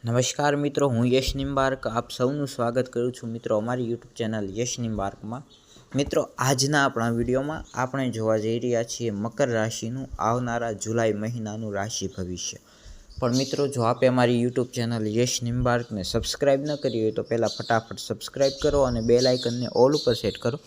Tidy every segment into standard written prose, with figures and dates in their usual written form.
નમસ્કાર મિત્રો, હું યશ નિમ્બાર્ક આપ સૌનું સ્વાગત કરું છું મિત્રો અમારી યુટ્યુબ ચેનલ યશ નિમ્બાર્કમાં। મિત્રો, આજના આપણા વિડીયોમાં આપણે જોવા જઈ રહ્યા છીએ મકર રાશિનું આવનારા જુલાઈ મહિનાનું રાશિ ભવિષ્ય। પણ મિત્રો, જો આપે અમારી યુટ્યુબ ચેનલ યશ નિમ્બાર્કને સબસ્ક્રાઈબ ન કરી હોય તો પહેલાં ફટાફટ સબસ્ક્રાઈબ કરો અને બેલ આઇકનને ઓલ ઉપર સેટ કરો,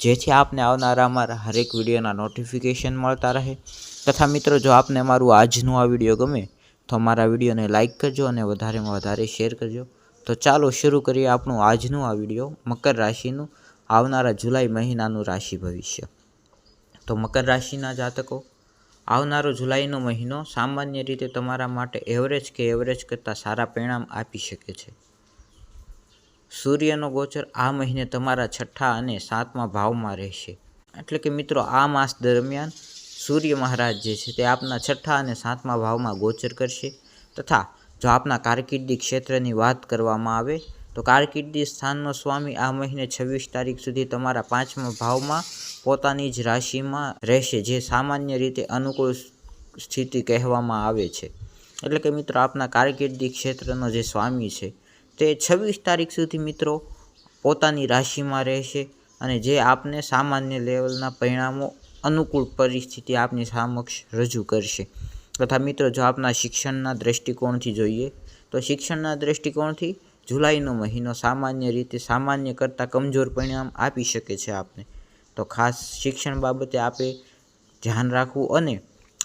જેથી આપને આવનારા અમારા હરેક વિડીયોના નોટિફિકેશન મળતા રહે। તથા મિત્રો, જો આપને અમારું આજનું આ વિડીયો ગમે તો અમારા વિડીયોને લાઇક કરજો અને વધારેમાં વધારે શેર કરજો। તો ચાલો શરૂ કરીએ આપણું આજનું આ વિડીયો મકર રાશિનું આવનારા જુલાઈ મહિનાનું રાશિ ભવિષ્ય। તો મકર રાશિના જાતકો, આવનારો જુલાઈનો મહિનો સામાન્ય રીતે તમારા માટે એવરેજ કે એવરેજ કરતાં સારા પરિણામ આપી શકે છે। સૂર્યનો ગોચર આ મહિને તમારા 6થા અને 7મા ભાવમાં રહેશે, એટલે કે મિત્રો આ માસ દરમિયાન સૂર્ય મહારાજ જે છે તે આપના 6થા અને 7મા ભાવમાં ગોચર કરશે। તથા જો આપના કારકિર્દી ક્ષેત્રની વાત કરવામાં આવે તો કારકિર્દી સ્થાનનો સ્વામી આ મહિને 26 તારીખ સુધી તમારા 5મા ભાવમાં પોતાની જ રાશિમાં રહેશે, જે સામાન્ય રીતે અનુકૂળ સ્થિતિ કહેવામાં આવે છે। એટલે કે મિત્રો આપના કારકિર્દી ક્ષેત્રનો જે સ્વામી છે તે 26 તારીખ સુધી મિત્રો પોતાની રાશિમાં રહેશે અને જે આપને સામાન્ય લેવલના પરિણામો અનુકૂળ પરિસ્થિતિ આપની સમક્ષ રજૂ કરશે। તથા મિત્રો, જો આપના શિક્ષણના દ્રષ્ટિકોણથી જોઈએ તો શિક્ષણના દ્રષ્ટિકોણથી જુલાઈનો મહિનો સામાન્ય રીતે સામાન્ય કરતાં કમજોર પરિણામ આપી શકે છે આપને। તો ખાસ શિક્ષણ બાબતે આપે ધ્યાન રાખવું અને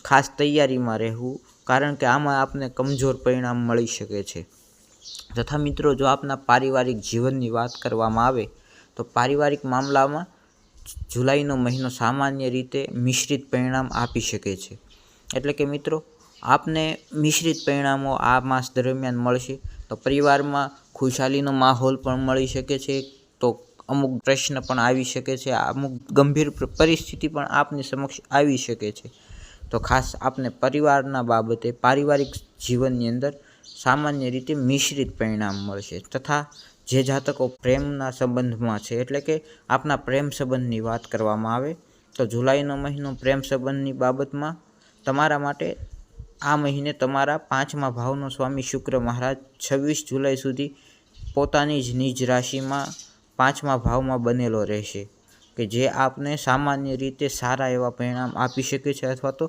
ખાસ તૈયારીમાં રહેવું, કારણ કે આમાં આપને કમજોર પરિણામ મળી શકે છે। તથા મિત્રો, જો આપના પારિવારિક જીવનની વાત કરવામાં આવે તો પારિવારિક મામલામાં જુલાઈનો મહિનો સામાન્ય રીતે મિશ્રિત પરિણામ આપી શકે છે। એટલે કે મિત્રો આપને મિશ્રિત પરિણામો આ માસ દરમિયાન મળશે। તો પરિવારમાં ખુશાલીનો માહોલ પણ મળી શકે છે, તો અમુક પ્રશ્ન પણ આવી શકે છે, અમુક ગંભીર પરિસ્થિતિ પણ આપની સમક્ષ આવી શકે છે। તો ખાસ આપને પરિવારના બાબતે પારિવારિક જીવનની અંદર સામાન્ય રીતે મિશ્રિત પરિણામ મળશે। તથા જે જાતકો પ્રેમના સંબંધમાં છે, એટલે કે આપના પ્રેમ સંબંધની વાત કરવામાં આવે તો જુલાઈનો મહિનો પ્રેમ સંબંધની બાબતમાં તમારા માટે આ મહિને તમારા 5મા ભાવનો સ્વામી શુક્ર મહારાજ 26 જુલાઈ સુધી પોતાની જ નિજ રાશિમાં 5મા ભાવમાં બનેલો રહેશે, કે જે આપને સામાન્ય રીતે સારા એવા પરિણામ આપી શકે છે અથવા તો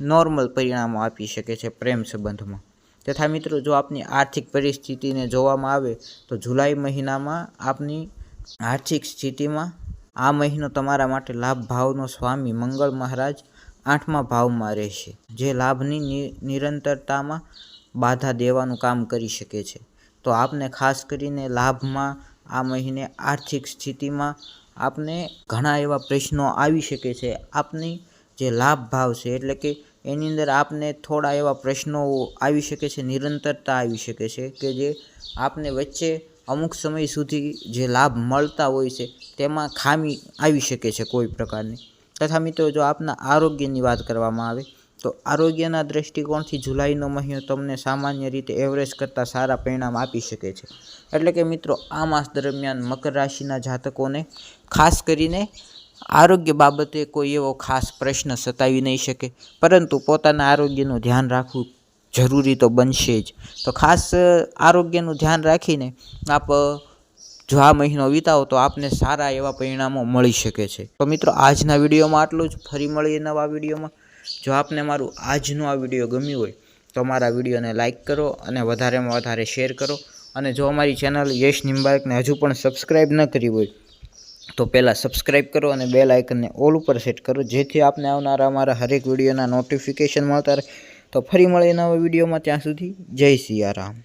નોર્મલ પરિણામો આપી શકે છે પ્રેમ સંબંધમાં। તથા મિત્રો, જો આપની આર્થિક પરિસ્થિતિને જોવામાં આવે તો જુલાઈ મહિનામાં આપની આર્થિક સ્થિતિમાં આ મહિનો તમારા માટે લાભ ભાવનો સ્વામી મંગળ મહારાજ 8મા ભાવમાં રહેશે, જે લાભની નિરંતરતામાં બાધા દેવાનું કામ કરી શકે છે। તો આપને ખાસ કરીને લાભમાં આ મહિને આર્થિક સ્થિતિમાં આપને ઘણા એવા પ્રશ્નો આવી શકે છે। આપની જે લાભ ભાવ છે એટલે કે એની અંદર આપને થોડા એવા પ્રશ્નો આવી શકે છે, નિરંતરતા આવી શકે છે, કે જે આપને વચ્ચે અમુક સમય સુધી જે લાભ મળતા હોય છે તેમાં ખામી આવી શકે છે કોઈ પ્રકારની। તથા મિત્રો, જો આપના આરોગ્યની વાત કરવામાં આવે તો આરોગ્યના દ્રષ્ટિકોણથી જુલાઈનો મહિનો તમને સામાન્ય રીતે એવરેજ કરતાં સારા પરિણામ આપી શકે છે। એટલે કે મિત્રો આ માસ દરમિયાન મકર રાશિના જાતકોને ખાસ કરીને આરોગ્ય બાબતે કોઈ એવો ખાસ પ્રશ્ન સતાવી નહીં શકે, પરંતુ પોતાના આરોગ્યનું ધ્યાન રાખવું જરૂરી તો બનશે જ। તો ખાસ આરોગ્યનું ધ્યાન રાખીને આપ જો આ મહિનો વિતાવો તો આપને સારા એવા પરિણામો મળી શકે છે। તો મિત્રો આજના વિડીયોમાં આટલું જ, ફરી મળીએ નવા વિડીયોમાં। જો આપને મારું આજનું આ વિડીયો ગમ્યું હોય તો અમારા વિડીયોને લાઇક કરો અને વધારેમાં વધારે શેર કરો। અને જો અમારી ચેનલ યશ નિમ્બાર્કને હજુ પણ સબસ્ક્રાઈબ ન કરી હોય તો પહેલાં સબસ્ક્રાઈબ કરો અને બેલ આઇકનને ઓલ ઉપર સેટ કરો, જેથી આપને આવનારા અમારા હરેક વિડીયોના નોટિફિકેશન મળતા રહે। તો ફરી મળીએ નવા વિડીયોમાં, ત્યાં સુધી જય સિયારામ।